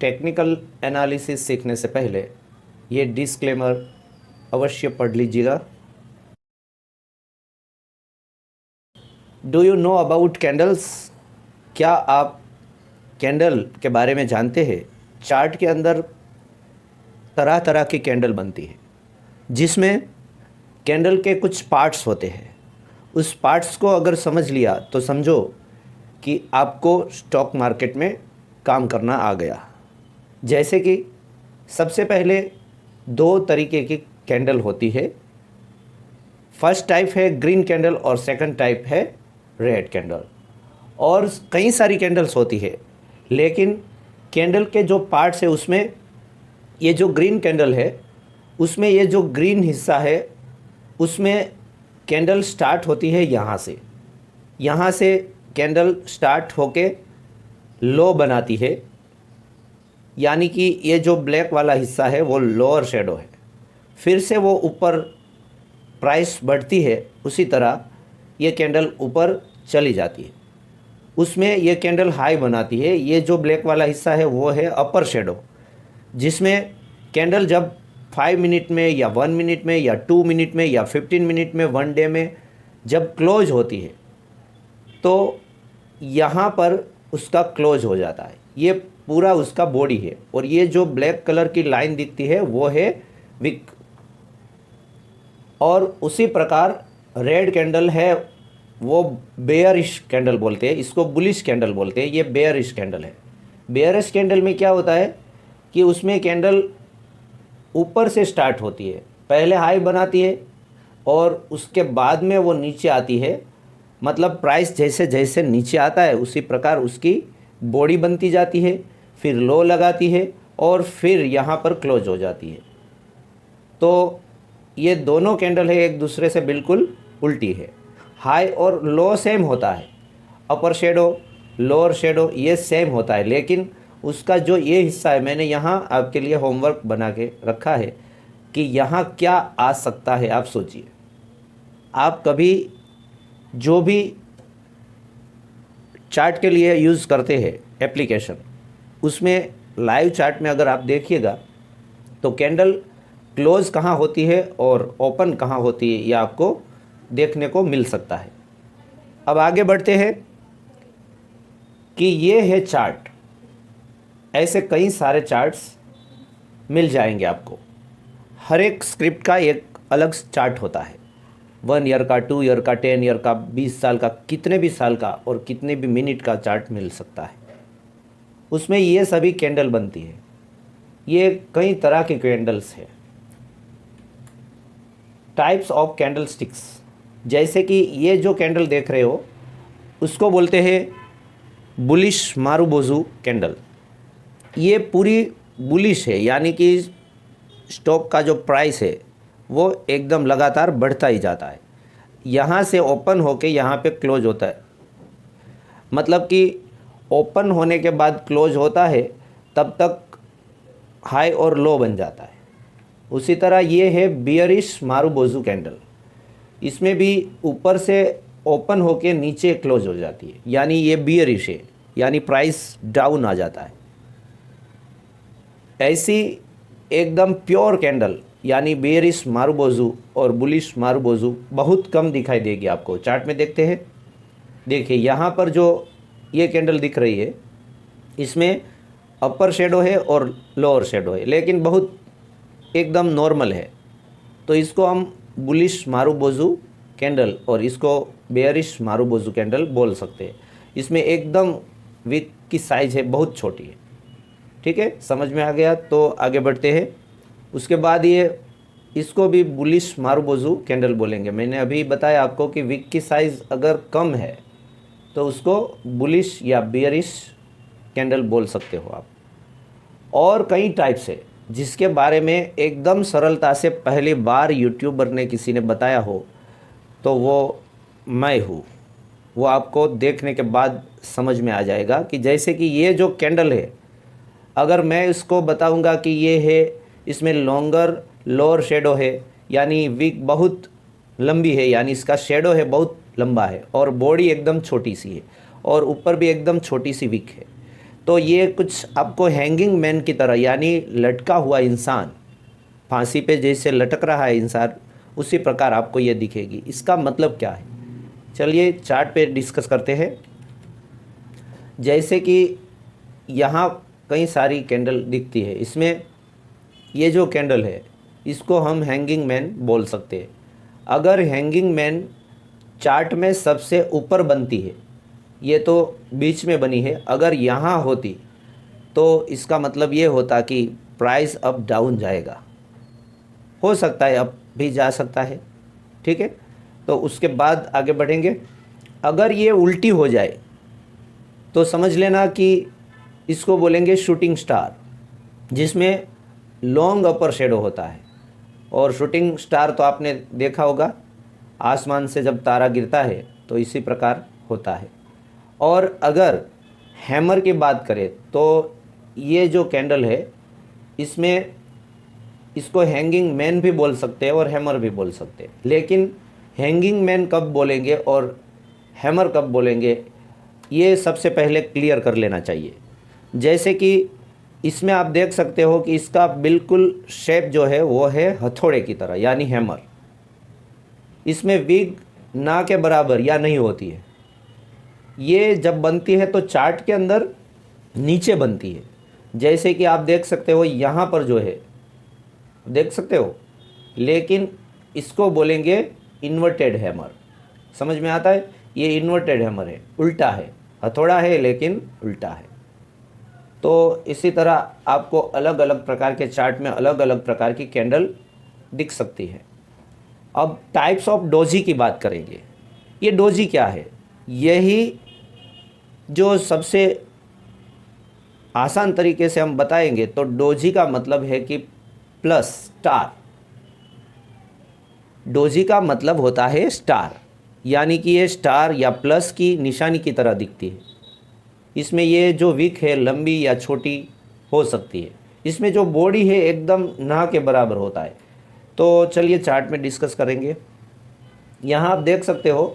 Technical analysis सीखने से पहले ये डिस्क्लेमर अवश्य पढ़ लीजिएगा। Do you know about candles? क्या आप कैंडल के बारे में जानते हैं? चार्ट के अंदर तरह तरह की कैंडल बनती है, जिसमें कैंडल के कुछ पार्ट्स होते हैं। उस पार्ट्स को अगर समझ लिया तो समझो कि आपको स्टॉक मार्केट में काम करना आ गया। जैसे कि सबसे पहले दो तरीके की कैंडल होती है। फर्स्ट टाइप है ग्रीन कैंडल और सेकंड टाइप है रेड कैंडल। और कई सारी कैंडल्स होती है, लेकिन कैंडल के जो पार्ट्स है उसमें ये जो ग्रीन कैंडल है उसमें ये जो ग्रीन हिस्सा है उसमें कैंडल स्टार्ट होती है यहाँ से कैंडल स्टार्ट होके लो बनाती है, यानी कि ये जो ब्लैक वाला हिस्सा है वो लोअर शेडो है। फिर से वो ऊपर प्राइस बढ़ती है, उसी तरह ये कैंडल ऊपर चली जाती है, उसमें ये कैंडल हाई बनाती है। ये जो ब्लैक वाला हिस्सा है वो है अपर शेडो, जिसमें कैंडल जब 5 मिनट में या 1 मिनट में या 2 मिनट में या 15 मिनट में 1 डे में जब क्लोज होती है तो यहाँ पर उसका क्लोज हो जाता है। ये पूरा उसका बॉडी है और ये जो ब्लैक कलर की लाइन दिखती है वो है विक। और उसी प्रकार रेड कैंडल है, वो बेयरिश कैंडल बोलते हैं, इसको बुलिश कैंडल बोलते हैं। ये बेयरिश कैंडल है। बेयरिश कैंडल में क्या होता है कि उसमें कैंडल ऊपर से स्टार्ट होती है, पहले हाई बनाती है और उसके बाद में वो नीचे आती है। मतलब प्राइस जैसे जैसे नीचे आता है उसी प्रकार उसकी बॉडी बनती जाती है, फिर लो लगाती है और फिर यहाँ पर क्लोज हो जाती है। तो ये दोनों कैंडल है एक दूसरे से बिल्कुल उल्टी है। हाई और लो सेम होता है, अपर शेडो लोअर शेडो ये सेम होता है, लेकिन उसका जो ये हिस्सा है मैंने यहाँ आपके लिए होमवर्क बना के रखा है कि यहाँ क्या आ सकता है। आप सोचिए, आप कभी जो भी चार्ट के लिए यूज़ करते हैं एप्लीकेशन, उसमें लाइव चार्ट में अगर आप देखिएगा तो कैंडल क्लोज कहाँ होती है और ओपन कहाँ होती है, ये आपको देखने को मिल सकता है। अब आगे बढ़ते हैं कि ये है चार्ट। ऐसे कई सारे चार्ट्स मिल जाएंगे आपको। हर एक स्क्रिप्ट का एक अलग चार्ट होता है। 1 ईयर का, 2 ईयर का, 10 ईयर का, 20 साल का, कितने भी साल का और कितने भी मिनट का चार्ट मिल सकता है। उसमें ये सभी कैंडल बनती है। ये कई तरह के कैंडल्स है। टाइप्स ऑफ कैंडल स्टिक्स, जैसे कि ये जो कैंडल देख रहे हो उसको बोलते हैं बुलिश मारुबोजू कैंडल। ये पूरी बुलिश है, यानी कि स्टॉक का जो प्राइस है वो एकदम लगातार बढ़ता ही जाता है। यहाँ से ओपन होके यहाँ पे क्लोज होता है, मतलब कि ओपन होने के बाद क्लोज होता है तब तक हाई और लो बन जाता है। उसी तरह ये है बियरिश मारुबोजू कैंडल। इसमें भी ऊपर से ओपन होके नीचे क्लोज हो जाती है, यानी ये बियरिश है, यानी प्राइस डाउन आ जाता है। ऐसी एकदम प्योर कैंडल यानी बेयरिश मारुबोजू और बुलिश मारुबोजू बहुत कम दिखाई देगी आपको। चार्ट में देखते हैं, देखिए यहाँ पर जो ये कैंडल दिख रही है इसमें अपर शेडो है और लोअर शेडो है, लेकिन बहुत एकदम नॉर्मल है। तो इसको हम बुलिश मारुबोजू कैंडल और इसको बेयरिश मारुबोजू कैंडल बोल सकते हैं। इसमें एकदम विक की साइज़ है, बहुत छोटी है। ठीक है, समझ में आ गया? तो आगे बढ़ते हैं। उसके बाद ये इसको भी बुलिश मारुबोजू कैंडल बोलेंगे। मैंने अभी बताया आपको कि विक की साइज़ अगर कम है तो उसको बुलिश या बियरिश कैंडल बोल सकते हो आप। और कई टाइप्स है जिसके बारे में एकदम सरलता से पहली बार यूट्यूबर ने किसी ने बताया हो तो वो मैं हूँ। वो आपको देखने के बाद समझ में आ जाएगा कि जैसे कि ये जो कैंडल है, अगर मैं इसको बताऊंगा कि ये है, इसमें लॉन्गर लोअर शेडो है, यानी विक बहुत लंबी है, यानी इसका शेडो है बहुत लंबा है और बॉडी एकदम छोटी सी है और ऊपर भी एकदम छोटी सी विक है, तो ये कुछ आपको हैंगिंग मैन की तरह, यानी लटका हुआ इंसान, फांसी पे जैसे लटक रहा है इंसान, उसी प्रकार आपको ये दिखेगी। इसका मतलब क्या है, चलिए चार्ट पे डिस्कस करते हैं। जैसे कि यहाँ कई सारी कैंडल दिखती है, इसमें ये जो कैंडल है इसको हम हैंगिंग मैन बोल सकते हैं। अगर हैंगिंग मैन चार्ट में सबसे ऊपर बनती है, ये तो बीच में बनी है, अगर यहाँ होती तो इसका मतलब ये होता कि प्राइस अप डाउन जाएगा, हो सकता है अप भी जा सकता है, ठीक है। तो उसके बाद आगे बढ़ेंगे। अगर ये उल्टी हो जाए तो समझ लेना कि इसको बोलेंगे शूटिंग स्टार, जिसमें लॉन्ग अपर शेडो होता है। और शूटिंग स्टार तो आपने देखा होगा, आसमान से जब तारा गिरता है तो इसी प्रकार होता है। और अगर हैमर की बात करें तो ये जो कैंडल है इसमें इसको हैंगिंग मैन भी बोल सकते हैं और हैमर भी बोल सकते हैं। लेकिन हैंगिंग मैन कब बोलेंगे और हैमर कब बोलेंगे, ये सबसे पहले क्लियर कर लेना चाहिए। जैसे कि इसमें आप देख सकते हो कि इसका बिल्कुल शेप जो है वो है हथौड़े की तरह, यानी हैमर। इसमें विग ना के बराबर या नहीं होती है। ये जब बनती है तो चार्ट के अंदर नीचे बनती है। जैसे कि आप देख सकते हो यहाँ पर जो है, देख सकते हो, लेकिन इसको बोलेंगे इन्वर्टेड हैमर। समझ में आता है, ये इन्वर्टेड हैमर है, उल्टा है, हथौड़ा है लेकिन उल्टा है। तो इसी तरह आपको अलग अलग प्रकार के चार्ट में अलग अलग प्रकार की कैंडल दिख सकती है। अब टाइप्स ऑफ डोजी की बात करेंगे। ये डोजी क्या है, यही जो सबसे आसान तरीके से हम बताएंगे। तो डोजी का मतलब है कि प्लस स्टार। डोजी का मतलब होता है स्टार, यानी कि ये स्टार या प्लस की निशानी की तरह दिखती है। इसमें ये जो विक है लंबी या छोटी हो सकती है। इसमें जो बॉडी है एकदम ना के बराबर होता है। तो चलिए चार्ट में डिस्कस करेंगे। यहाँ आप देख सकते हो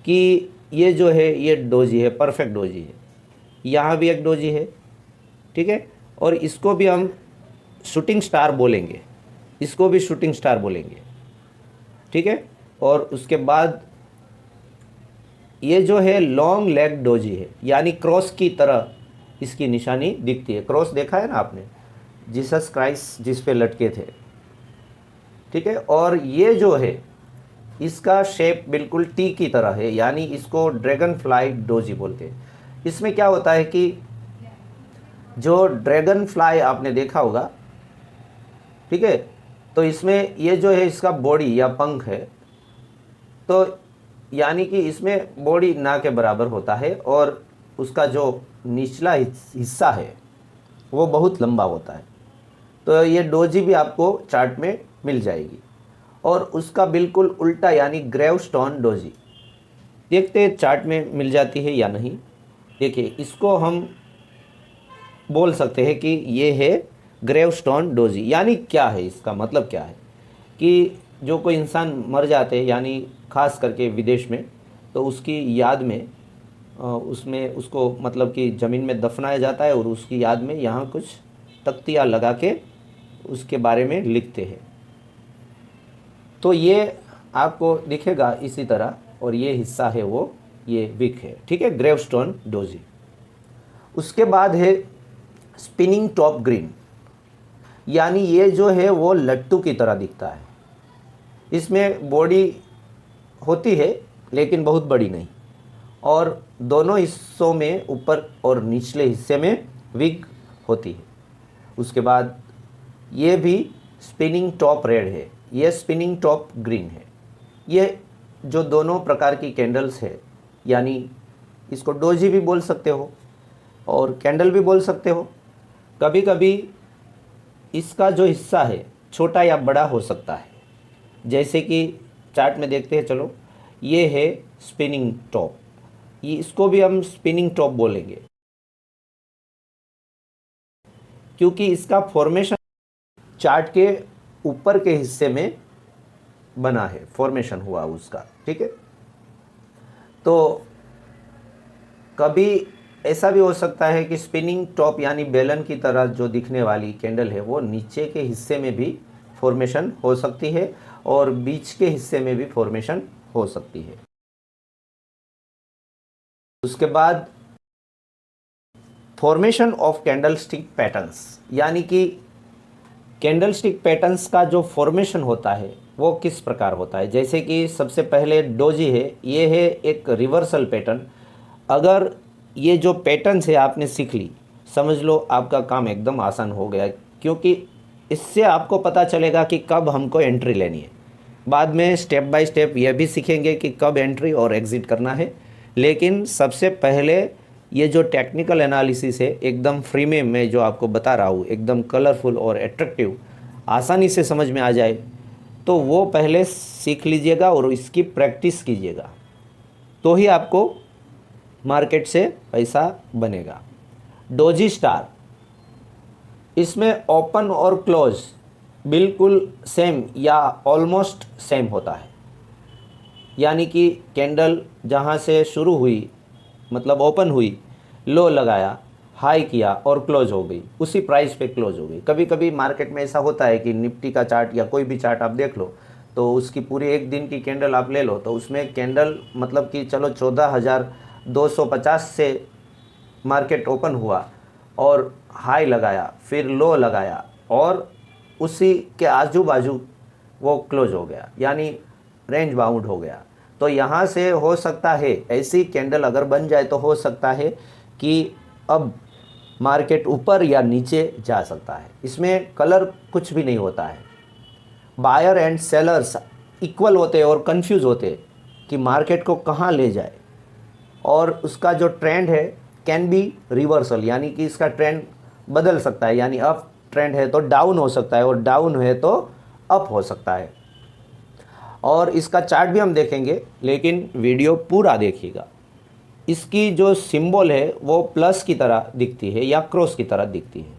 कि ये जो है ये डोजी है, परफेक्ट डोजी है। यहाँ भी एक डोजी है, ठीक है। और इसको भी हम शूटिंग स्टार बोलेंगे, इसको भी शूटिंग स्टार बोलेंगे, ठीक है। और उसके बाद ये जो है लॉन्ग लेग डोजी है, यानी क्रॉस की तरह इसकी निशानी दिखती है। क्रॉस देखा है ना आपने, जीसस क्राइस्ट जिस पे लटके थे, ठीक है। और ये जो है इसका शेप बिल्कुल टी की तरह है, यानी इसको ड्रैगन फ्लाई डोजी बोलते हैं। इसमें क्या होता है कि जो ड्रैगन फ्लाई आपने देखा होगा, ठीक है, तो इसमें ये जो है इसका बॉडी या पंख है, तो यानी कि इसमें बॉडी ना के बराबर होता है और उसका जो निचला हिस्सा है वो बहुत लंबा होता है। तो ये डोजी भी आपको चार्ट में मिल जाएगी। और उसका बिल्कुल उल्टा यानी ग्रेवस्टोन डोजी, देखते हैं चार्ट में मिल जाती है या नहीं। देखिए, इसको हम बोल सकते हैं कि ये है ग्रेवस्टोन डोजी। यानी क्या है, इसका मतलब क्या है कि जो कोई इंसान मर जाते हैं, यानी ख़ास करके विदेश में, तो उसकी याद में उसमें उसको मतलब कि ज़मीन में दफनाया जाता है और उसकी याद में यहाँ कुछ तख्तियाँ लगा के उसके बारे में लिखते हैं। तो ये आपको दिखेगा इसी तरह, और ये हिस्सा है वो ये विक है, ठीक है, ग्रेवस्टोन डोजी। उसके बाद है स्पिनिंग टॉप ग्रीन, यानी ये जो है वो लट्टू की तरह दिखता है। इसमें बॉडी होती है लेकिन बहुत बड़ी नहीं, और दोनों हिस्सों में ऊपर और निचले हिस्से में विग होती है। उसके बाद ये भी स्पिनिंग टॉप रेड है, ये स्पिनिंग टॉप ग्रीन है। ये जो दोनों प्रकार की कैंडल्स है, यानी इसको डोजी भी बोल सकते हो और कैंडल भी बोल सकते हो। कभी कभी इसका जो हिस्सा है छोटा या बड़ा हो सकता है, जैसे कि चार्ट में देखते हैं। चलो, ये है स्पिनिंग टॉप, ये इसको भी हम स्पिनिंग टॉप बोलेंगे क्योंकि इसका फॉर्मेशन चार्ट के ऊपर के हिस्से में बना है, फॉर्मेशन हुआ उसका, ठीक है। तो कभी ऐसा भी हो सकता है कि स्पिनिंग टॉप यानी बेलन की तरह जो दिखने वाली कैंडल है वो नीचे के हिस्से में भी फॉर्मेशन हो सकती है और बीच के हिस्से में भी फॉर्मेशन हो सकती है। उसके बाद फॉर्मेशन ऑफ कैंडलस्टिक पैटर्न्स, यानी कि कैंडलस्टिक पैटर्न्स का जो फॉर्मेशन होता है वो किस प्रकार होता है। जैसे कि सबसे पहले डोजी है, ये है एक रिवर्सल पैटर्न। अगर ये जो पैटर्न्स है आपने सीख ली, समझ लो आपका काम एकदम आसान हो गया, क्योंकि इससे आपको पता चलेगा कि कब हमको एंट्री लेनी है। बाद में स्टेप बाय स्टेप यह भी सीखेंगे कि कब एंट्री और एग्ज़िट करना है, लेकिन सबसे पहले ये जो टेक्निकल एनालिसिस है एकदम फ्री में मैं जो आपको बता रहा हूँ, एकदम कलरफुल और एट्रैक्टिव, आसानी से समझ में आ जाए, तो वो पहले सीख लीजिएगा और इसकी प्रैक्टिस कीजिएगा, तो ही आपको मार्केट से पैसा बनेगा। डोजी स्टार, इसमें ओपन और क्लोज बिल्कुल सेम या ऑलमोस्ट सेम होता है, यानी कि कैंडल जहाँ से शुरू हुई, मतलब ओपन हुई, लो लगाया, हाई किया और क्लोज हो गई, उसी प्राइस पे क्लोज हो गई। कभी कभी मार्केट में ऐसा होता है कि निफ्टी का चार्ट या कोई भी चार्ट आप देख लो, तो उसकी पूरी एक दिन की कैंडल आप ले लो, तो उसमें कैंडल मतलब कि चलो 14,250 से मार्केट ओपन हुआ और हाई लगाया, फिर लो लगाया और उसी के आजू बाजू वो क्लोज हो गया, यानी रेंज बाउंड हो गया। तो यहाँ से हो सकता है ऐसी कैंडल अगर बन जाए तो हो सकता है कि अब मार्केट ऊपर या नीचे जा सकता है। इसमें कलर कुछ भी नहीं होता है। बायर एंड सेलर्स इक्वल होते और कंफ्यूज होते कि मार्केट को कहाँ ले जाए, और उसका जो ट्रेंड है कैन बी रिवर्सल, यानी कि इसका ट्रेंड बदल सकता है, यानी अप ट्रेंड है तो डाउन हो सकता है और डाउन है तो अप हो सकता है। और इसका चार्ट भी हम देखेंगे, लेकिन वीडियो पूरा देखिएगा। इसकी जो सिंबल है वो प्लस की तरह दिखती है या क्रॉस की तरह दिखती है।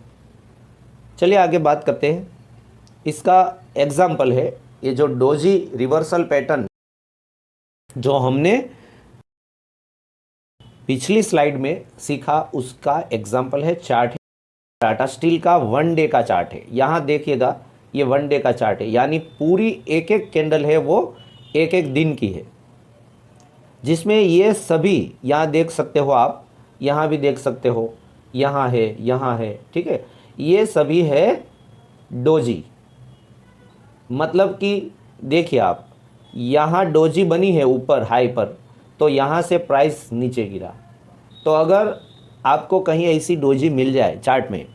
चलिए आगे बात करते हैं। इसका एग्जाम्पल है ये जो डोजी रिवर्सल पैटर्न जो हमने पिछली स्लाइड में सीखा, उसका एग्जाम्पल है, चार्ट है टाटा स्टील का 1 डे का चार्ट है। यहाँ देखिएगा ये 1 डे का चार्ट है, यानी पूरी एक एक कैंडल है वो एक एक दिन की है, जिसमें ये सभी यहाँ देख सकते हो आप, यहाँ भी देख सकते हो, यहाँ है, ठीक है। ये सभी है डोजी, मतलब कि देखिए आप, यहाँ डोजी बनी है ऊपर हाई पर, तो यहाँ से प्राइस नीचे गिरा। तो अगर आपको कहीं ऐसी डोजी मिल जाए चार्ट में,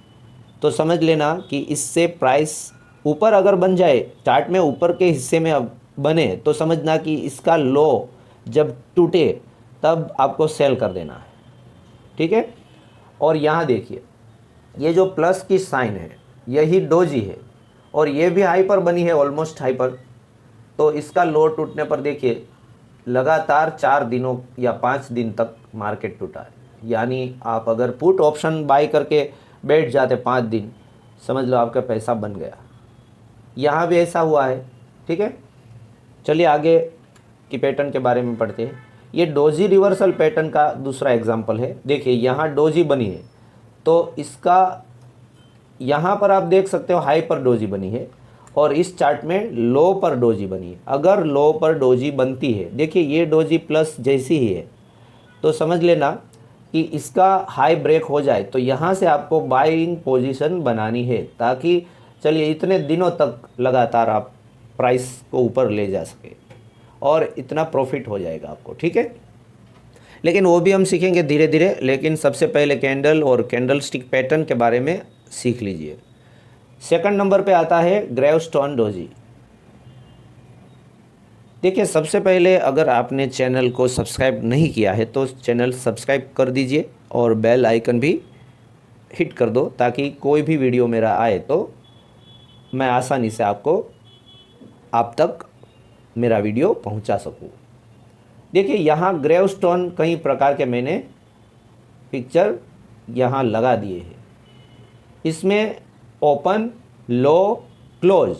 तो समझ लेना कि इससे प्राइस ऊपर अगर बन जाए, चार्ट में ऊपर के हिस्से में अब बने, तो समझना कि इसका लो जब टूटे तब आपको सेल कर देना है, ठीक है। और यहाँ देखिए ये जो प्लस की साइन है यही डोजी है, और ये भी हाई पर बनी है, ऑलमोस्ट हाई पर। तो इसका लो टूटने पर देखिए लगातार 4 दिनों या 5 दिन तक मार्केट टूटा है, यानी आप अगर पुट ऑप्शन बाय करके बैठ जाते 5 दिन, समझ लो आपका पैसा बन गया। यहाँ भी ऐसा हुआ है, ठीक है। चलिए आगे की पैटर्न के बारे में पढ़ते हैं। ये डोजी रिवर्सल पैटर्न का दूसरा एग्जांपल है। देखिए यहाँ डोजी बनी है, तो इसका यहाँ पर आप देख सकते हो हाई पर डोजी बनी है, और इस चार्ट में लो पर डोजी बनी है। अगर लो पर डोजी बनती है, देखिए ये डोजी प्लस जैसी ही है, तो समझ लेना कि इसका हाई ब्रेक हो जाए, तो यहाँ से आपको बाइंग पोजीशन बनानी है, ताकि चलिए इतने दिनों तक लगातार आप प्राइस को ऊपर ले जा सके और इतना प्रॉफिट हो जाएगा आपको, ठीक है। लेकिन वो भी हम सीखेंगे धीरे धीरे, लेकिन सबसे पहले कैंडल और कैंडल स्टिक पैटर्न के बारे में सीख लीजिए। सेकंड नंबर पे आता है ग्रेवस्टोन डोजी। देखिए सबसे पहले अगर आपने चैनल को सब्सक्राइब नहीं किया है तो चैनल सब्सक्राइब कर दीजिए और बेल आइकन भी हिट कर दो, ताकि कोई भी वीडियो मेरा आए तो मैं आसानी से आप तक मेरा वीडियो पहुंचा सकूं। देखिए यहाँ ग्रेवस्टोन कई प्रकार के मैंने पिक्चर यहाँ लगा दिए हैं। इसमें ओपन, लो, क्लोज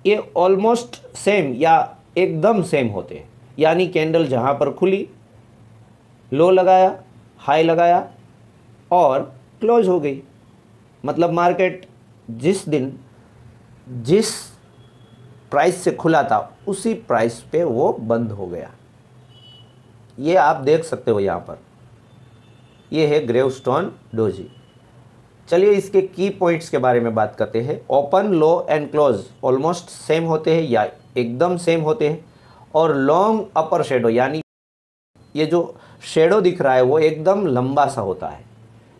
ये ऑलमोस्ट सेम या एकदम सेम होते हैं, यानी कैंडल जहाँ पर खुली, लो लगाया, हाई लगाया, और क्लोज हो गई। मतलब मार्केट जिस दिन जिस प्राइस से खुला था उसी प्राइस पे वो बंद हो गया। ये आप देख सकते हो यहाँ पर, ये है ग्रेवस्टोन डोजी। चलिए इसके की पॉइंट्स के बारे में बात करते हैं। Open, low and close almost same होते हैं या एकदम सेम होते हैं। और लॉन्ग अपर शेडो, यानी ये जो शेडो दिख रहा है वो एकदम लंबा सा होता है,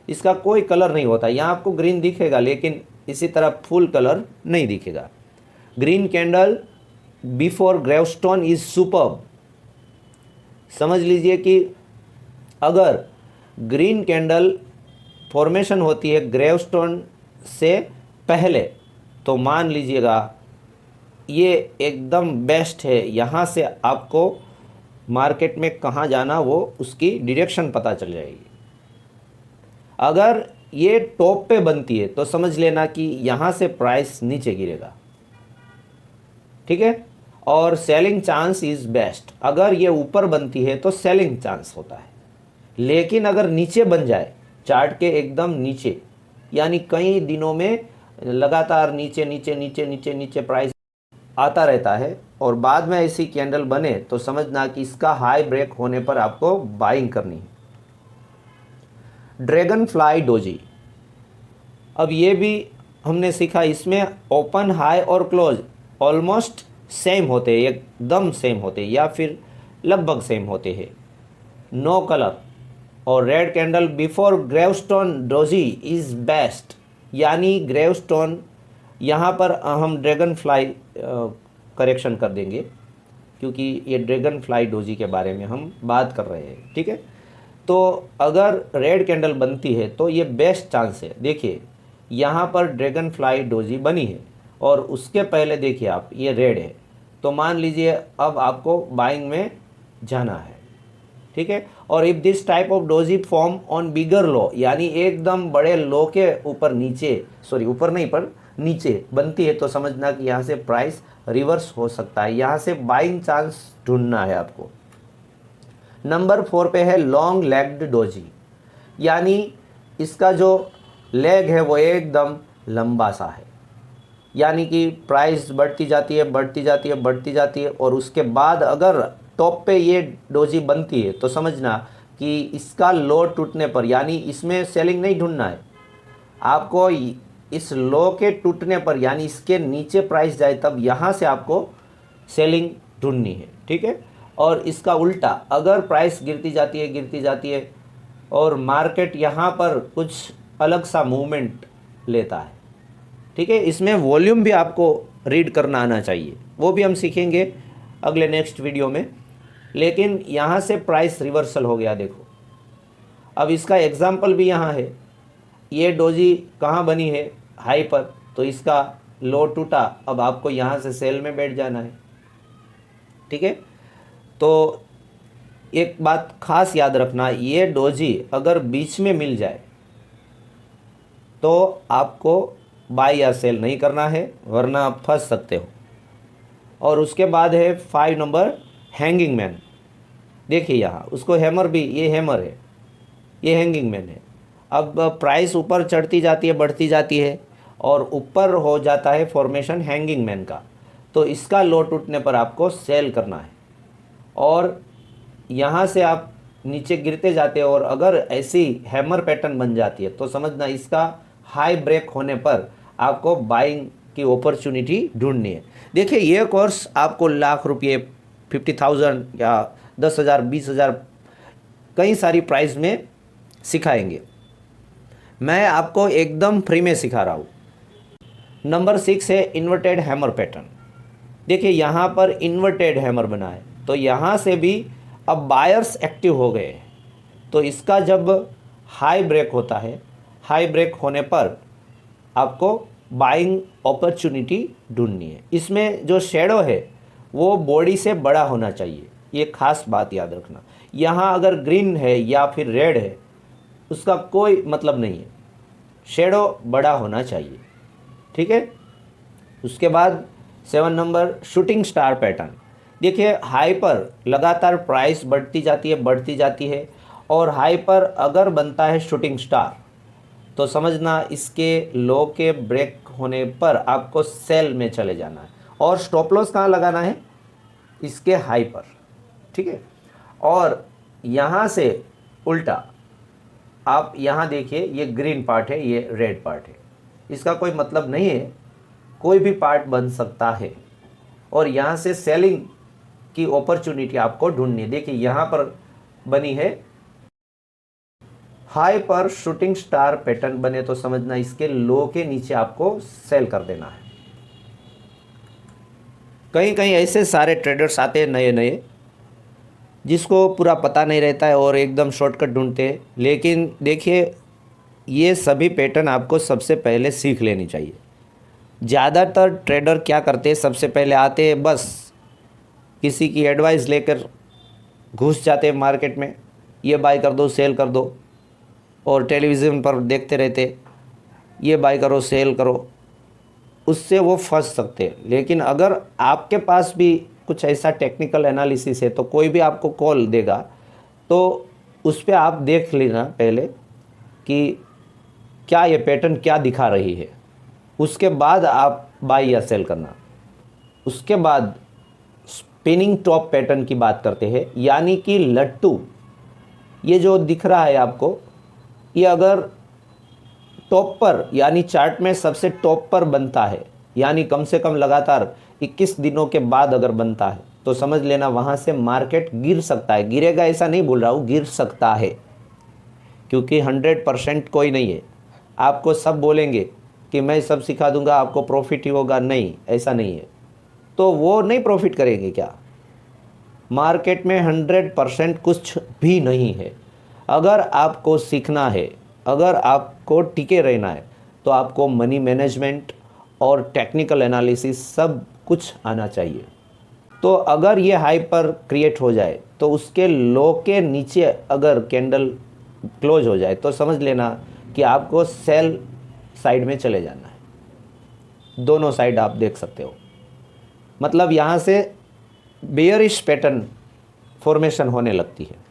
इसका कोई कलर नहीं होता। यहाँ आपको ग्रीन दिखेगा लेकिन इसी तरह फुल कलर नहीं दिखेगा। Green candle before gravestone is superb. समझ लीजिए कि अगर ग्रीन कैंडल फॉर्मेशन होती है ग्रेवस्टोन से पहले तो मान लीजिएगा ये एकदम बेस्ट है। यहाँ से आपको मार्केट में कहाँ जाना वो उसकी डायरेक्शन पता चल जाएगी। अगर ये टॉप पे बनती है तो समझ लेना कि यहाँ से प्राइस नीचे गिरेगा, ठीक है। और सेलिंग चांस इज़ बेस्ट। अगर ये ऊपर बनती है तो सेलिंग चांस होता है, लेकिन अगर नीचे बन जाए चार्ट के एकदम नीचे, यानी कई दिनों में लगातार नीचे नीचे नीचे नीचे नीचे प्राइस आता रहता है और बाद में ऐसी कैंडल बने तो समझना कि इसका हाई ब्रेक होने पर आपको बाइंग करनी है। ड्रैगन फ्लाई डोजी, अब ये भी हमने सीखा, इसमें ओपन, हाई और क्लोज ऑलमोस्ट सेम होते हैं, एकदम सेम होते हैं या फिर लगभग सेम होते हैं। नो कलर और red candle before gravestone doji is best, यानी ग्रेवस्टोन, यहाँ पर हम ड्रैगन फ्लाई करेक्शन कर देंगे क्योंकि ये ड्रैगन फ्लाई डोजी के बारे में हम बात कर रहे हैं, ठीक है। तो अगर रेड कैंडल बनती है तो ये बेस्ट चांस है। देखिए यहाँ पर ड्रैगन फ्लाई डोजी बनी है और उसके पहले देखिए आप ये रेड है, तो मान लीजिए अब आपको बाइंग में जाना है, ठीक है। और if this type of doji form on bigger low, यानी एकदम बड़े लो के ऊपर नीचे, सॉरी ऊपर नहीं पर नीचे बनती है तो समझना कि यहाँ से प्राइस रिवर्स हो सकता है, यहाँ से बाइंग चांस ढूंढना है आपको। नंबर 4 पे है लॉन्ग लेग्ड डोजी, यानी इसका जो लेग है वो एकदम लंबा सा है, यानी कि प्राइस बढ़ती जाती है बढ़ती जाती है बढ़ती जाती है और उसके बाद अगर टॉप पे ये डोजी बनती है तो समझना कि इसका लो टूटने पर, यानी इसमें सेलिंग नहीं ढूंढना है आपको, इस लो के टूटने पर यानी इसके नीचे प्राइस जाए तब यहाँ से आपको सेलिंग ढूंढनी है, ठीक है। और इसका उल्टा, अगर प्राइस गिरती जाती है और मार्केट यहाँ पर कुछ अलग सा मूवमेंट लेता है, ठीक है, इसमें वॉल्यूम भी आपको रीड करना आना चाहिए, वो भी हम सीखेंगे अगले नेक्स्ट वीडियो में। लेकिन यहाँ से प्राइस रिवर्सल हो गया, देखो अब इसका एग्जाम्पल भी यहाँ है। ये डोजी कहाँ बनी है, हाई पर, तो इसका लो टूटा, अब आपको यहाँ से सेल में बैठ जाना है, ठीक है। तो एक बात खास याद रखना, ये डोजी अगर बीच में मिल जाए तो आपको बाय या सेल नहीं करना है, वरना आप फंस सकते हो। और उसके बाद है 5 नंबर हैंगिंग मैन। देखिए यहाँ उसको हैमर भी, ये हैमर है, ये हैंगिंग मैन है। अब प्राइस ऊपर चढ़ती जाती है बढ़ती जाती है और ऊपर हो जाता है फॉर्मेशन हैंगिंग मैन का, तो इसका लो टूटने पर आपको सेल करना है और यहाँ से आप नीचे गिरते जाते हो और अगर ऐसी हैमर पैटर्न बन जाती है तो समझना इसका हाई ब्रेक होने पर आपको बाइंग की अपॉर्चुनिटी ढूंढनी है। देखिए ये कोर्स आपको लाख रुपये, 50,000 या 10,000 20,000 कई सारी प्राइस में सिखाएंगे, मैं आपको एकदम फ्री में सिखा रहा हूँ। नंबर 6 है इन्वर्टेड हैमर पैटर्न। देखिए यहाँ पर इन्वर्टेड हैमर बना है तो यहाँ से भी अब बायर्स एक्टिव हो गए हैं, तो इसका जब हाई ब्रेक होता है, हाई ब्रेक होने पर आपको बाइंग अपॉर्चुनिटी ढूंढनी है। इसमें जो शेडो है वो बॉडी से बड़ा होना चाहिए, ये खास बात याद रखना। यहाँ अगर ग्रीन है या फिर रेड है उसका कोई मतलब नहीं है, शेडो बड़ा होना चाहिए, ठीक है। उसके बाद 7 नंबर शूटिंग स्टार पैटर्न। देखिए हाई पर लगातार प्राइस बढ़ती जाती है और हाई पर अगर बनता है शूटिंग स्टार तो समझना इसके लो के ब्रेक होने पर आपको सेल में चले जाना है। और स्टॉप लॉस कहाँ लगाना है? इसके हाई पर, ठीक है। और यहाँ से उल्टा आप यहाँ देखिए, ये ग्रीन पार्ट है, ये रेड पार्ट है, इसका कोई मतलब नहीं है, कोई भी पार्ट बन सकता है। और यहाँ से सेलिंग की अपॉर्चुनिटी आपको ढूंढनी है। देखिए यहाँ पर बनी है हाई पर शूटिंग स्टार पैटर्न बने तो समझना इसके लो के नीचे आपको सेल कर देना है। कहीं कहीं ऐसे सारे ट्रेडर्स आते हैं नए नए, जिसको पूरा पता नहीं रहता है और एकदम शॉर्टकट ढूंढते हैं। लेकिन देखिए ये सभी पैटर्न आपको सबसे पहले सीख लेनी चाहिए। ज़्यादातर ट्रेडर क्या करते हैं, सबसे पहले आते हैं, बस किसी की एडवाइस लेकर घुस जाते हैं मार्केट में, ये बाय कर दो सेल कर दो, और टेलीविज़न पर देखते रहते ये बाय करो सेल करो, उससे वो फंस सकते हैं। लेकिन अगर आपके पास भी कुछ ऐसा टेक्निकल एनालिसिस है तो कोई भी आपको कॉल देगा तो उस पर आप देख लेना पहले कि क्या ये पैटर्न क्या दिखा रही है, उसके बाद आप बाय या सेल करना। उसके बाद स्पिनिंग टॉप पैटर्न की बात करते हैं, यानी कि लट्टू, ये जो दिख रहा है आपको, ये अगर टॉप पर यानी चार्ट में सबसे टॉप पर बनता है, यानी कम से कम लगातार 21 दिनों के बाद अगर बनता है तो समझ लेना वहाँ से मार्केट गिर सकता है। गिरेगा ऐसा नहीं बोल रहा हूँ, गिर सकता है, क्योंकि 100% कोई नहीं है। आपको सब बोलेंगे कि मैं सब सिखा दूंगा आपको प्रॉफिट ही होगा, नहीं, ऐसा नहीं है। तो वो नहीं प्रॉफिट करेंगे क्या? मार्केट में 100% कुछ भी नहीं है। अगर आपको सीखना है, अगर आपको टिके रहना है तो आपको मनी मैनेजमेंट और टेक्निकल एनालिसिस सब कुछ आना चाहिए। तो अगर ये हाइपर क्रिएट हो जाए तो उसके लो के नीचे अगर कैंडल क्लोज हो जाए तो समझ लेना कि आपको सेल साइड में चले जाना है। दोनों साइड आप देख सकते हो, मतलब यहाँ से बेयरिश पैटर्न फॉर्मेशन होने लगती है।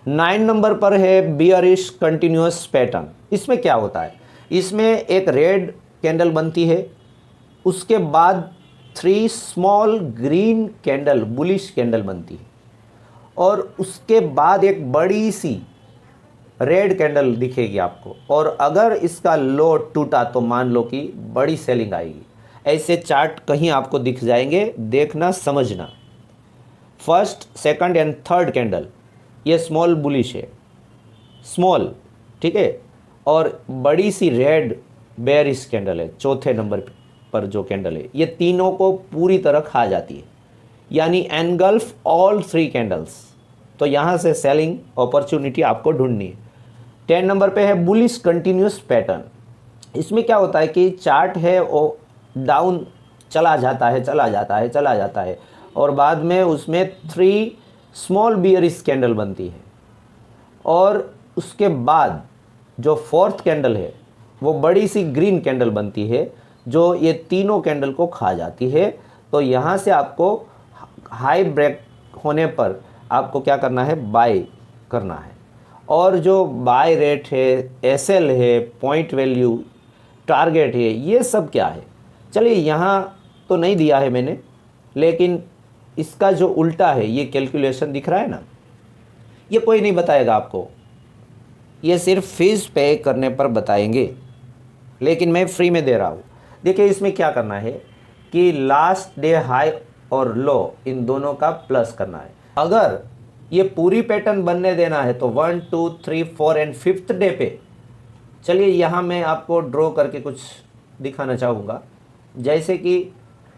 9 नंबर पर है बियरिश कंटिन्यूअस पैटर्न। इसमें क्या होता है, इसमें एक रेड कैंडल बनती है, उसके बाद 3 small green candle bullish candle बनती है, और उसके बाद एक बड़ी सी रेड कैंडल दिखेगी आपको। और अगर इसका लो टूटा तो मान लो कि बड़ी सेलिंग आएगी। ऐसे चार्ट कहीं आपको दिख जाएंगे, देखना समझना। First, second and third candle ये स्मॉल बुलिश है, स्मॉल, ठीक है, और बड़ी सी रेड बेयरिश कैंडल है चौथे नंबर पर जो कैंडल है, ये तीनों को पूरी तरह खा जाती है, यानी एनगल्फ ऑल 3 कैंडल्स। तो यहाँ से सेलिंग अपॉर्चुनिटी आपको ढूंढनी है। 10 नंबर पे है बुलिश कंटिन्यूस पैटर्न। इसमें क्या होता है कि चार्ट है वो डाउन चला जाता है, चला जाता है, चला जाता है, और बाद में उसमें 3 स्मॉल बियरिश कैंडल बनती है, और उसके बाद जो फोर्थ कैंडल है वो बड़ी सी ग्रीन कैंडल बनती है जो ये तीनों कैंडल को खा जाती है। तो यहाँ से आपको हाई ब्रेक होने पर आपको क्या करना है, बाय करना है। और जो बाय रेट है, एसएल है, पॉइंट वैल्यू, टारगेट है, ये सब क्या है, चलिए यहाँ तो नहीं दिया है मैंने, लेकिन इसका जो उल्टा है ये कैलकुलेशन दिख रहा है ना, ये कोई नहीं बताएगा आपको, ये सिर्फ फीस पे करने पर बताएंगे, लेकिन मैं फ्री में दे रहा हूँ। देखिए इसमें क्या करना है कि लास्ट डे हाई और लो इन दोनों का प्लस करना है। अगर ये पूरी पैटर्न बनने देना है तो 1 2 3 4 एंड 5th डे पे, चलिए यहाँ मैं आपको ड्रॉ करके कुछ दिखाना चाहूँगा। जैसे कि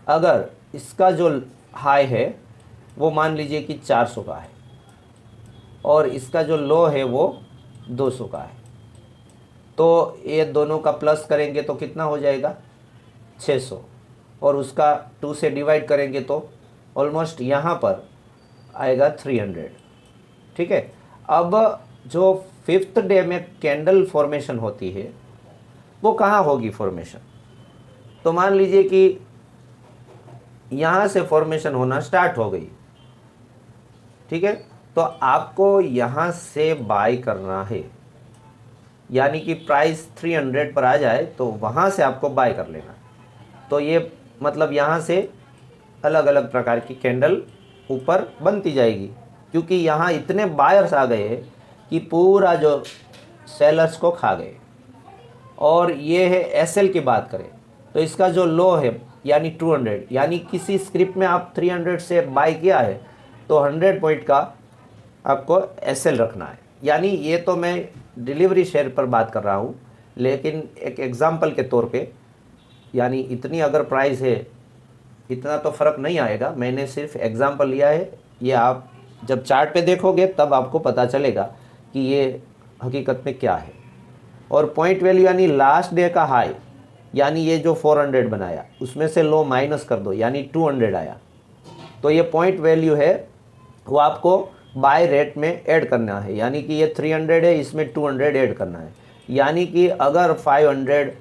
अगर इसका जो हाई है वो मान लीजिए कि 400 का है, और इसका जो लो है वो 200 का है, तो ये दोनों का प्लस करेंगे तो कितना हो जाएगा, 600, और उसका 2 से डिवाइड करेंगे तो ऑलमोस्ट यहाँ पर आएगा 300, ठीक है। अब जो 5th डे में कैंडल फॉर्मेशन होती है वो कहाँ होगी फॉर्मेशन, तो मान लीजिए कि यहाँ से फॉर्मेशन होना स्टार्ट हो गई, ठीक है, तो आपको यहाँ से बाय करना है, यानी कि प्राइस 300 पर आ जाए तो वहाँ से आपको बाय कर लेना। तो ये मतलब यहाँ से अलग अलग प्रकार की कैंडल ऊपर बनती जाएगी, क्योंकि यहाँ इतने बायर्स आ गए कि पूरा जो सेलर्स को खा गए। और ये है एसएल की बात करें तो इसका जो लो है यानी 200, यानी किसी स्क्रिप्ट में आप 300 से बाय किया है तो 100 पॉइंट का आपको एसएल रखना है। यानी ये तो मैं डिलीवरी शेयर पर बात कर रहा हूँ, लेकिन एक एग्जांपल के तौर पे, यानी इतनी अगर प्राइस है इतना तो फ़र्क नहीं आएगा, मैंने सिर्फ एग्जांपल लिया है। ये आप जब चार्ट पे देखोगे तब आपको पता चलेगा कि ये हकीकत में क्या है। और पॉइंट वैल्यू यानी लास्ट डे का हाई, यानी ये जो 400 बनाया उसमें से लो माइनस कर दो यानी 200 आया, तो ये पॉइंट वैल्यू है वो आपको बाय रेट में ऐड करना है। यानी कि ये 300 है, इसमें 200 ऐड करना है। यानी कि अगर 500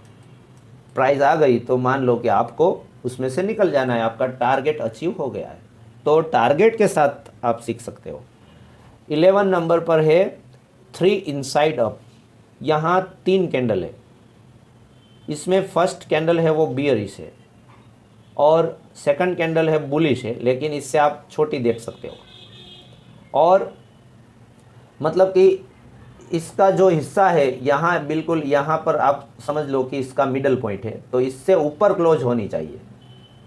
प्राइस आ गई तो मान लो कि आपको उसमें से निकल जाना है, आपका टारगेट अचीव हो गया है। तो टारगेट के साथ आप सीख सकते हो। 11 नंबर पर है 3 इनसाइड अप। यहाँ 3 कैंडल है, इसमें फर्स्ट कैंडल है वो बियरिश है और सेकंड कैंडल है बुलिश है, लेकिन इससे आप छोटी देख सकते हो। और मतलब कि इसका जो हिस्सा है यहाँ बिल्कुल यहाँ पर आप समझ लो कि इसका मिडल पॉइंट है, तो इससे ऊपर क्लोज होनी चाहिए।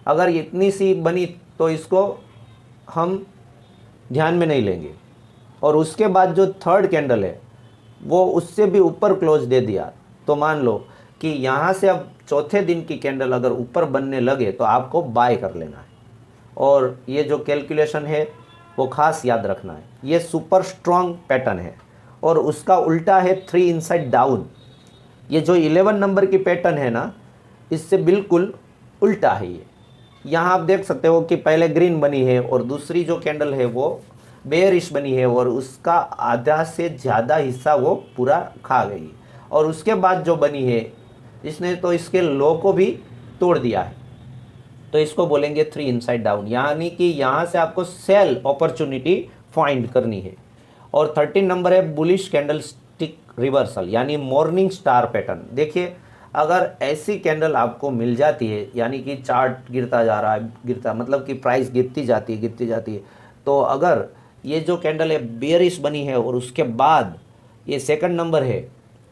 अगर इतनी सी बनी तो इसको हम ध्यान में नहीं लेंगे। और उसके बाद जो थर्ड कैंडल है वो उससे भी ऊपर क्लोज दे दिया तो मान लो कि यहाँ से अब चौथे दिन की कैंडल अगर ऊपर बनने लगे तो आपको बाय कर लेना है। और ये जो कैलकुलेशन है वो खास याद रखना है, ये सुपर स्ट्रॉन्ग पैटर्न है और उसका उल्टा है 3 इनसाइड डाउन। ये जो 11 नंबर की पैटर्न है ना, इससे बिल्कुल उल्टा है ये। यहाँ आप देख सकते हो कि पहले ग्रीन बनी है और दूसरी जो कैंडल है वो बेयरिश बनी है और उसका आधा से ज़्यादा हिस्सा वो पूरा खा गई। और उसके बाद जो बनी है इसने तो इसके लो को भी तोड़ दिया है, तो इसको बोलेंगे 3 इनसाइड डाउन। यानी कि यहाँ से आपको सेल अपॉर्चुनिटी फाइंड करनी है। और 13 नंबर है बुलिश कैंडल स्टिक रिवर्सल, यानी मॉर्निंग स्टार पैटर्न। देखिए अगर ऐसी कैंडल आपको मिल जाती है, यानी कि चार्ट गिरता जा रहा है, गिरता मतलब कि प्राइस गिरती जाती है, तो अगर ये जो कैंडल है बेयरिश बनी है और उसके बाद ये सेकंड नंबर है,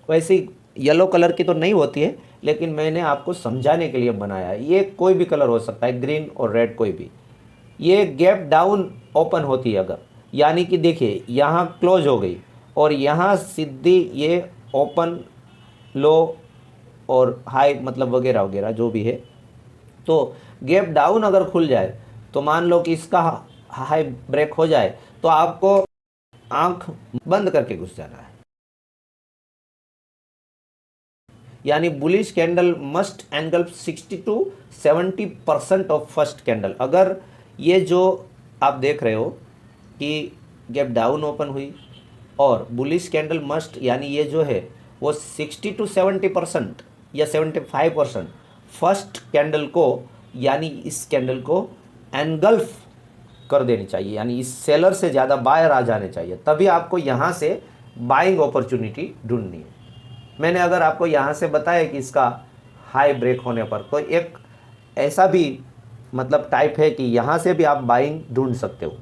वैसी येलो कलर की तो नहीं होती है, लेकिन मैंने आपको समझाने के लिए बनाया है। ये कोई भी कलर हो सकता है, ग्रीन और रेड कोई भी। ये गैप डाउन ओपन होती है अगर, यानी कि देखिए यहाँ क्लोज हो गई और यहाँ सीधी ये ओपन लो और हाई मतलब वगैरह वगैरह जो भी है, तो गैप डाउन अगर खुल जाए तो मान लो कि इसका हाई ब्रेक हो जाए तो आपको आंख बंद करके घुस जाना है। यानी bullish candle must engulf 60 to 70% of first candle. अगर ये जो आप देख रहे हो कि गैप डाउन ओपन हुई और बुलिश कैंडल मस्ट, यानी ये जो है वो 60 to 70% या 75% फर्स्ट कैंडल को, यानी इस कैंडल को एनगल्फ कर देनी चाहिए, यानी इस सेलर से ज़्यादा बायर आ जाने चाहिए, तभी आपको यहाँ से बाइंग अपॉर्चुनिटी ढूंढनी है। मैंने अगर आपको यहाँ से बताया कि इसका हाई ब्रेक होने पर, तो एक ऐसा भी मतलब टाइप है कि यहाँ से भी आप बाइंग ढूंढ सकते हो,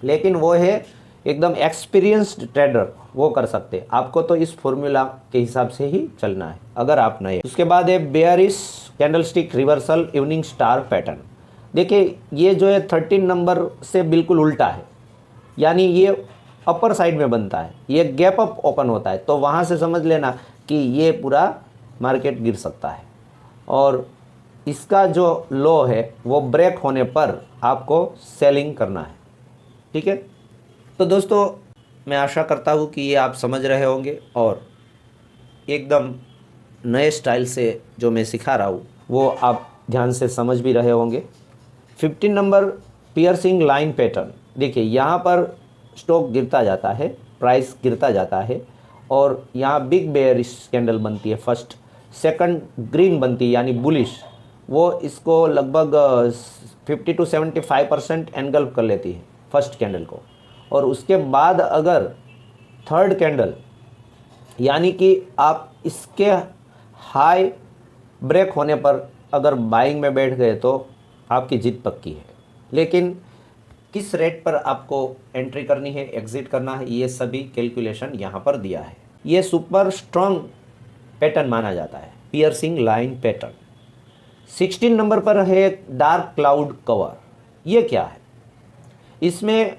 लेकिन वो है एकदम एक्सपीरियंस्ड ट्रेडर वो कर सकते हैं। आपको तो इस फॉर्मूला के हिसाब से ही चलना है अगर आप नए। उसके बाद है bearish candlestick reversal evening star pattern. देखिए ये जो है 13 नंबर से बिल्कुल उल्टा है, यानी ये अपर साइड में बनता है, ये गैप अप ओपन होता है, तो वहाँ से समझ लेना कि ये पूरा मार्केट गिर सकता है। और इसका जो लो है वो ब्रेक होने पर आपको सेलिंग करना है, ठीक है। तो दोस्तों मैं आशा करता हूँ कि ये आप समझ रहे होंगे और एकदम नए स्टाइल से जो मैं सिखा रहा हूँ वो आप ध्यान से समझ भी रहे होंगे। 15 नंबर पियर्सिंग लाइन पैटर्न। देखिए यहाँ पर स्टॉक गिरता जाता है, प्राइस गिरता जाता है और यहाँ बिग बेयरिश कैंडल बनती है फर्स्ट, सेकंड ग्रीन बनती है यानी बुलिश, वो इसको लगभग 50 to 75% एनगल्फ कर लेती है फर्स्ट कैंडल को। और उसके बाद अगर थर्ड कैंडल यानी कि आप इसके हाई ब्रेक होने पर अगर बाइंग में बैठ गए तो आपकी जीत पक्की है। लेकिन किस रेट पर आपको एंट्री करनी है, एग्जिट करना है, ये सभी कैलकुलेशन यहाँ पर दिया है। ये सुपर स्ट्रॉन्ग पैटर्न माना जाता है, पियर्सिंग लाइन पैटर्न। 16 नंबर पर है डार्क क्लाउड कवर। ये क्या है? इसमें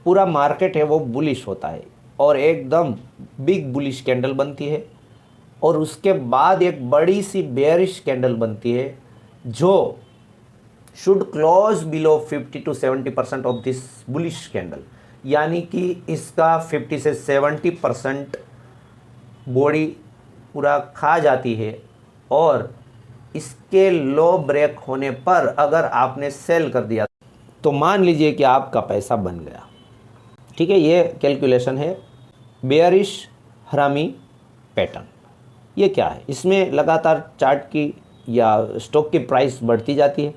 पूरा मार्केट है वो बुलिश होता है और एकदम बिग बुलिश कैंडल बनती है और उसके बाद एक बड़ी सी बेयरिश कैंडल बनती है जो should close below 50 to 70% of this bullish candle, यानी कि इसका 50 से 70% बॉडी पूरा खा जाती है और इसके लो ब्रेक होने पर अगर आपने सेल कर दिया तो मान लीजिए कि आपका पैसा बन गया। ठीक है, ये कैलकुलेशन है बेयरिश हरामी पैटर्न। ये क्या है? इसमें लगातार चार्ट की या स्टॉक की प्राइस बढ़ती जाती है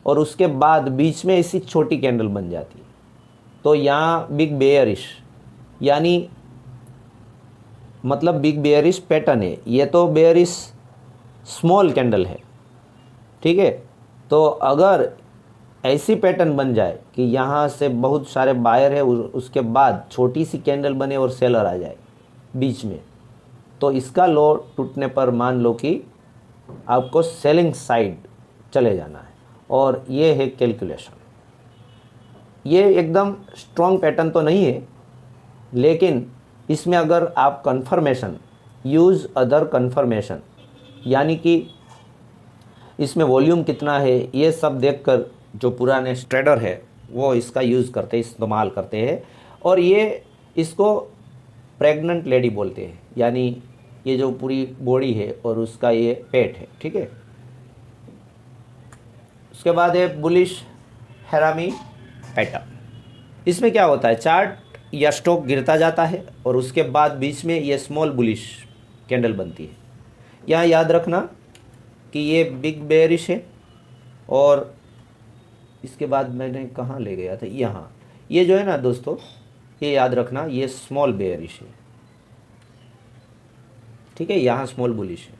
और उसके बाद बीच में ऐसी छोटी कैंडल बन जाती है। तो यहाँ बिग बेयरिश यानी मतलब बिग बेयरिश पैटर्न है। ये तो बेयरिश स्मॉल कैंडल है। ठीक है, तो अगर ऐसी पैटर्न बन जाए कि यहाँ से बहुत सारे बायर है, उसके बाद छोटी सी कैंडल बने और सेलर आ जाए बीच में, तो इसका लो टूटने पर मान लो कि आपको सेलिंग साइड चले जाना है। और ये है कैलकुलेशन। ये एकदम स्ट्रॉन्ग पैटर्न तो नहीं है, लेकिन इसमें अगर आप कंफर्मेशन यूज़ अदर कंफर्मेशन यानी कि इसमें वॉल्यूम कितना है ये सब देखकर जो पुराने ट्रेडर है वो इसका यूज़ करते हैं, इस्तेमाल करते हैं। और ये इसको प्रेग्नेंट लेडी बोलते हैं, यानी ये जो पूरी बॉडी है और उसका ये पेट है। ठीक है, उसके बाद है बुलिश हैरामी पैटर्न। इसमें क्या होता है? चार्ट या स्टॉक गिरता जाता है और उसके बाद बीच में ये स्मॉल बुलिश कैंडल बनती है। यहाँ याद रखना कि ये बिग बेयरिश है और इसके बाद मैंने कहाँ ले गया था, यहाँ ये जो है ना दोस्तों, ये याद रखना ये स्मॉल बेयरिश है। ठीक है, यहाँ स्मॉल बुलिश है,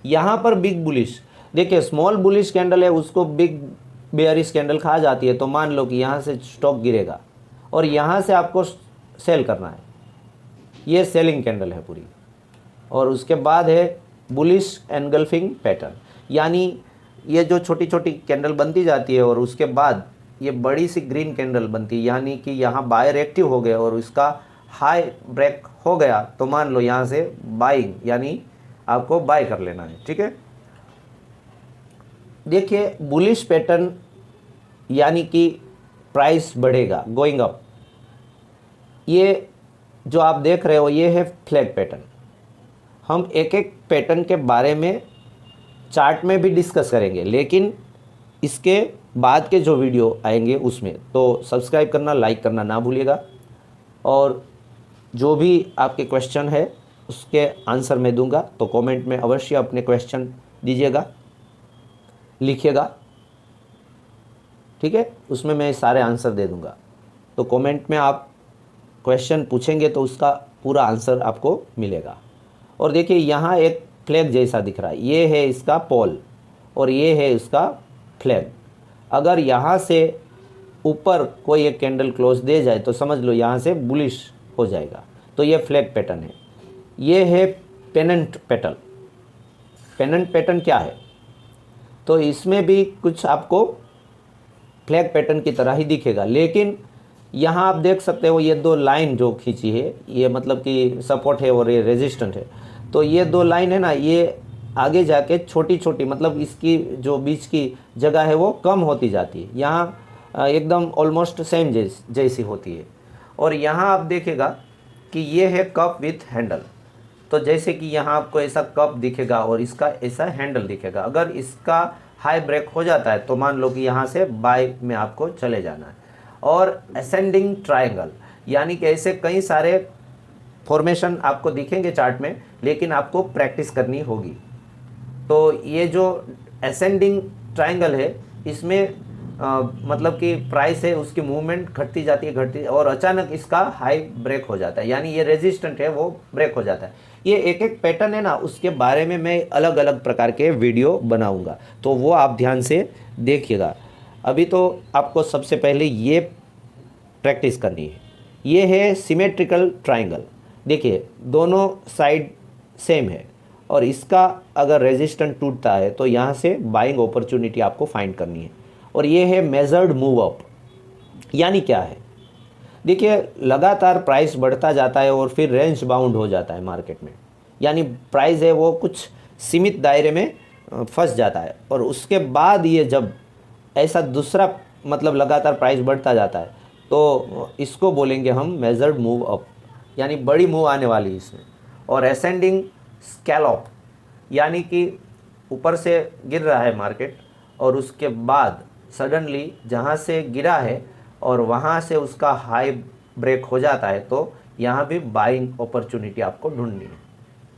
यहाँ पर बिग बुलिश। देखिए स्मॉल बुलिश कैंडल है, उसको बिग बेयरिश कैंडल खा जाती है, तो मान लो कि यहाँ से स्टॉक गिरेगा और यहाँ से आपको सेल करना है। ये सेलिंग कैंडल है पूरी। और उसके बाद है बुलिश एनगल्फिंग पैटर्न, यानी ये जो छोटी छोटी कैंडल बनती जाती है और उसके बाद ये बड़ी सी ग्रीन कैंडल बनती है, यानी कि यहाँ बायर एक्टिव हो गए और इसका हाई ब्रेक हो गया, तो मान लो यहाँ से बाइंग यानी आपको बाय कर लेना है। ठीक है, देखिए बुलिश पैटर्न यानी कि प्राइस बढ़ेगा, गोइंग अप। ये जो आप देख रहे हो ये है फ्लैग पैटर्न। हम एक एक पैटर्न के बारे में चार्ट में भी डिस्कस करेंगे, लेकिन इसके बाद के जो वीडियो आएंगे उसमें तो सब्सक्राइब करना, लाइक करना ना भूलिएगा। और जो भी आपके क्वेश्चन है उसके आंसर मैं दूंगा, तो कमेंट में अवश्य अपने क्वेश्चन दीजिएगा, लिखिएगा। ठीक है, उसमें मैं सारे आंसर दे दूंगा। तो कमेंट में आप क्वेश्चन पूछेंगे तो उसका पूरा आंसर आपको मिलेगा। और देखिए यहाँ एक फ्लैग जैसा दिख रहा है, ये है इसका पोल और ये है इसका फ्लैग। अगर यहाँ से ऊपर कोई एक कैंडल क्लोज दे जाए तो समझ लो यहाँ से बुलिश हो जाएगा, तो ये फ्लैग पैटर्न है। ये है पेनेंट पैटर्न। पेनेंट पैटर्न क्या है? तो इसमें भी कुछ आपको फ्लैग पैटर्न की तरह ही दिखेगा, लेकिन यहाँ आप देख सकते हो ये दो लाइन जो खींची है, ये मतलब कि सपोर्ट है और ये रेजिस्टेंट है। तो ये दो लाइन है ना, ये आगे जाके छोटी छोटी मतलब इसकी जो बीच की जगह है वो कम होती जाती है, यहाँ एकदम ऑलमोस्ट सेम जैसी होती है। और यहाँ आप देखेगा कि ये है कप विथ हैंडल। तो जैसे कि यहाँ आपको ऐसा कप दिखेगा और इसका ऐसा हैंडल दिखेगा। अगर इसका हाई ब्रेक हो जाता है तो मान लो कि यहाँ से बाय में आपको चले जाना है। और असेंडिंग ट्रायंगल यानी कि ऐसे कई सारे फॉर्मेशन आपको दिखेंगे चार्ट में, लेकिन आपको प्रैक्टिस करनी होगी। तो ये जो असेंडिंग ट्रायंगल है इसमें मतलब कि प्राइस है उसकी मूवमेंट घटती और अचानक इसका हाई ब्रेक हो जाता है, यानी ये रेजिस्टेंट है वो ब्रेक हो जाता है। ये एक एक पैटर्न है ना, उसके बारे में मैं अलग अलग प्रकार के वीडियो बनाऊंगा, तो वो आप ध्यान से देखिएगा। अभी तो आपको सबसे पहले ये प्रैक्टिस करनी है। ये है सिमेट्रिकल ट्राइंगल। देखिए दोनों साइड सेम है और इसका अगर रेजिस्टेंस टूटता है तो यहाँ से बाइंग अपॉर्चुनिटी आपको फाइंड करनी है। और ये है मेजर्ड मूव अप, यानी क्या है, देखिए लगातार प्राइस बढ़ता जाता है और फिर रेंज बाउंड हो जाता है मार्केट में, यानी प्राइस है वो कुछ सीमित दायरे में फंस जाता है और उसके बाद ये जब ऐसा दूसरा मतलब लगातार प्राइस बढ़ता जाता है तो इसको बोलेंगे हम मेजर्ड मूव अप, यानी बड़ी मूव आने वाली इसमें। और असेंडिंग स्कैलॉप, यानी कि ऊपर से गिर रहा है मार्केट और उसके बाद सडनली जहाँ से गिरा है और वहाँ से उसका हाई ब्रेक हो जाता है, तो यहाँ भी बाइंग अपॉर्चुनिटी आपको ढूंढनी है।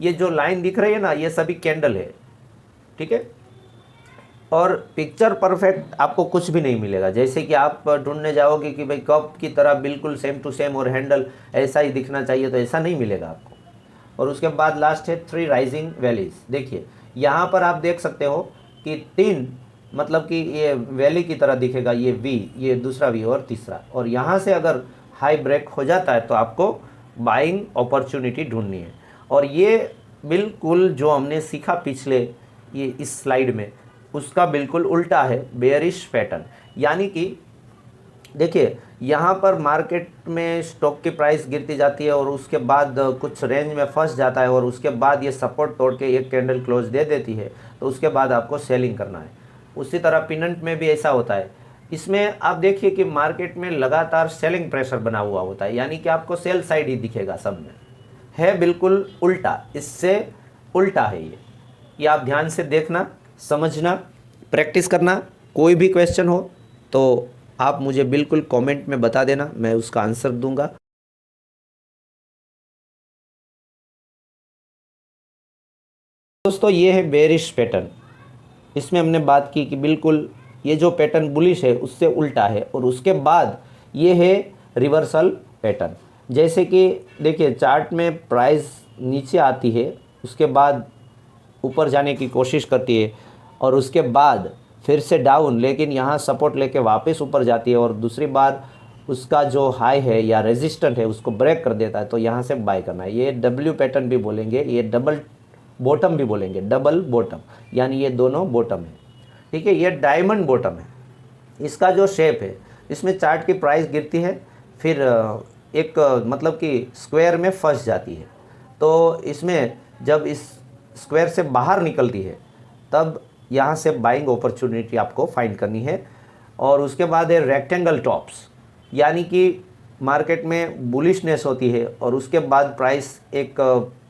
ये जो लाइन दिख रही है ना, ये सभी कैंडल है, ठीक है। और पिक्चर परफेक्ट आपको कुछ भी नहीं मिलेगा, जैसे कि आप ढूंढने जाओगे कि भाई कप की तरह बिल्कुल सेम टू सेम और हैंडल ऐसा ही दिखना चाहिए, तो ऐसा नहीं मिलेगा आपको। और उसके बाद लास्ट है 3 राइजिंग वैलीज। देखिए यहाँ पर आप देख सकते हो कि 3 मतलब कि ये वैली की तरह दिखेगा, ये वी, ये दूसरा वी और तीसरा, और यहाँ से अगर हाई ब्रेक हो जाता है तो आपको बाइंग अपॉर्चुनिटी ढूंढनी है। और ये बिल्कुल जो हमने सीखा पिछले ये इस स्लाइड में उसका बिल्कुल उल्टा है, बेयरिश पैटर्न। यानी कि देखिए यहाँ पर मार्केट में स्टॉक की प्राइस गिरती जाती है और उसके बाद कुछ रेंज में फंस जाता है और उसके बाद ये सपोर्ट तोड़ के एक कैंडल क्लोज दे देती है, तो उसके बाद आपको सेलिंग करना है। उसी तरह पिनेंट में भी ऐसा होता है। इसमें आप देखिए कि मार्केट में लगातार सेलिंग प्रेशर बना हुआ होता है, यानी कि आपको सेल साइड ही दिखेगा, सब में है बिल्कुल उल्टा, इससे उल्टा है ये आप ध्यान से देखना, समझना, प्रैक्टिस करना। कोई भी क्वेश्चन हो तो आप मुझे बिल्कुल कमेंट में बता देना, मैं उसका आंसर दूंगा। दोस्तों ये है बेरिश पैटर्न। इसमें हमने बात की कि बिल्कुल ये जो पैटर्न बुलिश है उससे उल्टा है, और उसके बाद ये है रिवर्सल पैटर्न। जैसे कि देखिए चार्ट में प्राइस नीचे आती है, उसके बाद ऊपर जाने की कोशिश करती है और उसके बाद फिर से डाउन, लेकिन यहाँ सपोर्ट लेके वापस ऊपर जाती है और दूसरी बार उसका जो हाई है या रेजिस्टेंट है उसको ब्रेक कर देता है, तो यहाँ से बाय करना है। ये डब्ल्यू पैटर्न भी बोलेंगे, ये डबल बॉटम भी बोलेंगे, डबल बॉटम, यानी ये दोनों बॉटम है, ठीक है। ये डायमंड बॉटम है। इसका जो शेप है, इसमें चार्ट की प्राइस गिरती है, फिर एक मतलब कि स्क्वायर में फंस जाती है, तो इसमें जब इस स्क्वायर से बाहर निकलती है तब यहाँ से बाइंग अपॉर्चुनिटी आपको फाइंड करनी है। और उसके बाद है रेक्टेंगल टॉप्स, यानी कि मार्केट में बुलिशनेस होती है और उसके बाद प्राइस एक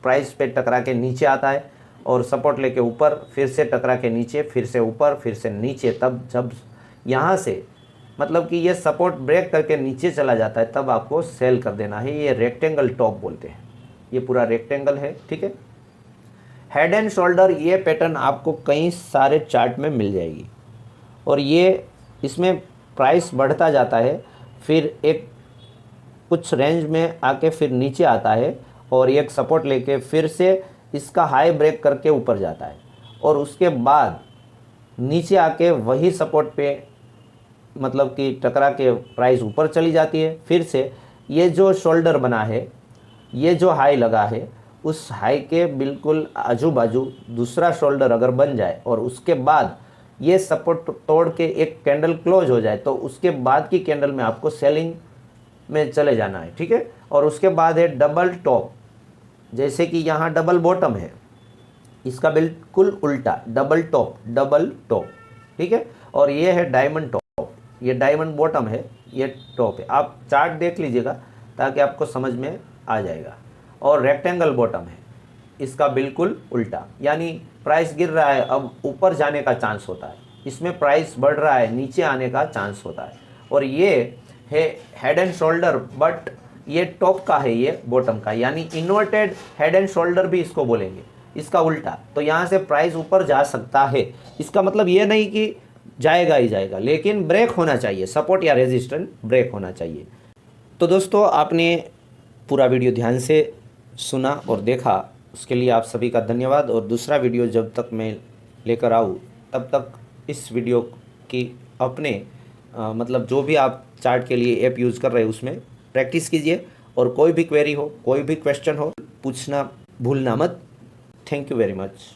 प्राइस पे टकरा के नीचे आता है और सपोर्ट लेके ऊपर, फिर से टकरा के नीचे, फिर से ऊपर, फिर से नीचे, तब जब यहाँ से मतलब कि ये सपोर्ट ब्रेक करके नीचे चला जाता है तब आपको सेल कर देना है। ये रेक्टेंगल टॉप बोलते हैं, ये पूरा रेक्टेंगल है, ठीक है। हेड एंड शोल्डर, ये पैटर्न आपको कई सारे चार्ट में मिल जाएगी और ये इसमें प्राइस बढ़ता जाता है, फिर एक कुछ रेंज में आके फिर नीचे आता है और एक सपोर्ट लेके फिर से इसका हाई ब्रेक करके ऊपर जाता है और उसके बाद नीचे आके वही सपोर्ट पे मतलब कि टकरा के प्राइस ऊपर चली जाती है। फिर से ये जो शोल्डर बना है, ये जो हाई लगा है, उस हाई के बिल्कुल आजू बाजू दूसरा शोल्डर अगर बन जाए और उसके बाद ये सपोर्ट तोड़ के एक कैंडल क्लोज हो जाए, तो उसके बाद की कैंडल में आपको सेलिंग में चले जाना है, ठीक है। और उसके बाद है डबल टॉप, जैसे कि यहाँ डबल बॉटम है, इसका बिल्कुल उल्टा डबल टॉप, ठीक है। और ये है डायमंड टॉप, ये डायमंड बॉटम है, ये टॉप है। आप चार्ट देख लीजिएगा ताकि आपको समझ में आ जाएगा। और रेक्टेंगल बॉटम है, इसका बिल्कुल उल्टा, यानी प्राइस गिर रहा है, अब ऊपर जाने का चांस होता है, इसमें प्राइस बढ़ रहा है, नीचे आने का चांस होता है। और ये है हेड एंड शोल्डर, बट ये टॉप का है, ये बॉटम का, यानी इन्वर्टेड हेड एंड शोल्डर भी इसको बोलेंगे, इसका उल्टा। तो यहाँ से प्राइस ऊपर जा सकता है, इसका मतलब ये नहीं कि जाएगा ही जाएगा, लेकिन ब्रेक होना चाहिए, सपोर्ट या रेजिस्टेंस ब्रेक होना चाहिए। तो दोस्तों, आपने पूरा वीडियो ध्यान से सुना और देखा, उसके लिए आप सभी का धन्यवाद। और दूसरा वीडियो जब तक मैं लेकर आऊँ, तब तक इस वीडियो की अपने मतलब जो भी आप चार्ट के लिए ऐप यूज़ कर रहे हैं उसमें प्रैक्टिस कीजिए। और कोई भी क्वेरी हो, कोई भी क्वेश्चन हो, पूछना भूलना मत। Thank you very much.